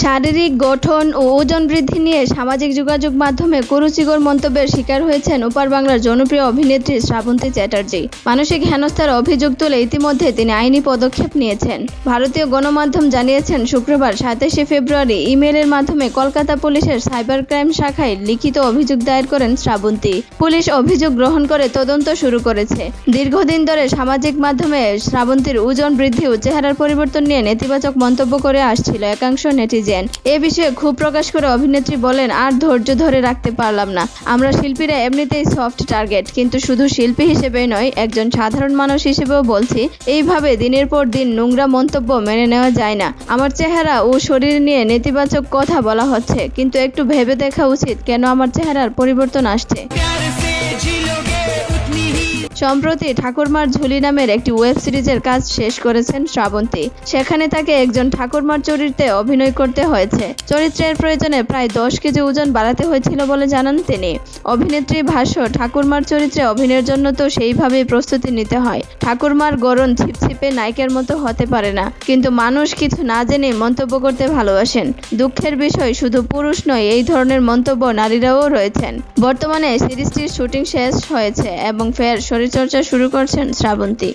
শারীরিক গঠন ও ওজন বৃদ্ধি নিয়ে সামাজিক যোগাযোগ মাধ্যমে কুরুচিকর মন্তব্যের শিকার হয়েছেন ওপার বাংলার জনপ্রিয় অভিনেত্রী শ্রাবন্তী চ্যাটার্জি। মানসিক হেনস্থার অভিযোগ তুলে ইতিমধ্যে তিনি আইনি পদক্ষেপ নিয়েছেন। ভারতীয় গণমাধ্যম জানিয়েছেন, শুক্রবার ২৭শে ফেব্রুয়ারি ইমেইলের মাধ্যমে কলকাতা পুলিশের সাইবার ক্রাইম শাখায় লিখিত অভিযোগ দায়ের করেন শ্রাবন্তী। পুলিশ অভিযোগ গ্রহণ করে তদন্ত শুরু করেছে। দীর্ঘদিন ধরে সামাজিক মাধ্যমে শ্রাবন্তীর ওজন বৃদ্ধি ও চেহারার পরিবর্তন নিয়ে নেতিবাচক মন্তব্য করে আসছিল একাংশ নেটিজেন। এ বিষয়ে ক্ষোভ প্রকাশ করে অভিনেত্রী বলেন, আর ধৈর্য ধরে রাখতে পারলাম না। আমরা শিল্পীরা এমনিতেই সফট টার্গেট, কিন্তু শুধু শিল্পী হিসেবেই নয়, একজন সাধারণ মানুষ হিসেবেও বলছি, এইভাবে দিনের পর দিন নোংরা মন্তব্য মেনে নেওয়া যায় না। আমার চেহারা ও শরীর নিয়ে নেতিবাচক কথা বলা হচ্ছে, কিন্তু একটু ভেবে দেখা উচিত কেন আমার চেহারার পরিবর্তন আসছে। সম্প্রতি ঠাকুরমার ঝুলি নামের একটি ওয়েব সিরিজের কাজ শেষ করেছেন শ্রাবন্তী। সেখানে তাকে একজন ঠাকুরমার চরিত্রে অভিনয় করতে হয়েছে। চরিত্রের প্রয়োজনে প্রায় 10 কেজি ওজন বাড়াতে হয়েছিল বলে জানান তিনি। অভিনেত্রীর ভাষ্য, ঠাকুরমার চরিত্রে অভিনয়ের জন্য তো সেইভাবেই প্রস্তুতি নিতে হয়। ঠাকুরমার গড়ন ছিপছিপে নায়িকার মতো হতে পারে না, কিন্তু মানুষ কিছু না জেনে মন্তব্য করতে ভালোবাসেন। দুঃখের বিষয়, শুধু পুরুষ নয়, এই ধরনের মন্তব্য নারীরাও রয়েছেন। বর্তমানে সিরিজটির শুটিং শেষ হয়েছে এবং ফের শরীরচর্চা শুরু করছেন শ্রাবন্তী।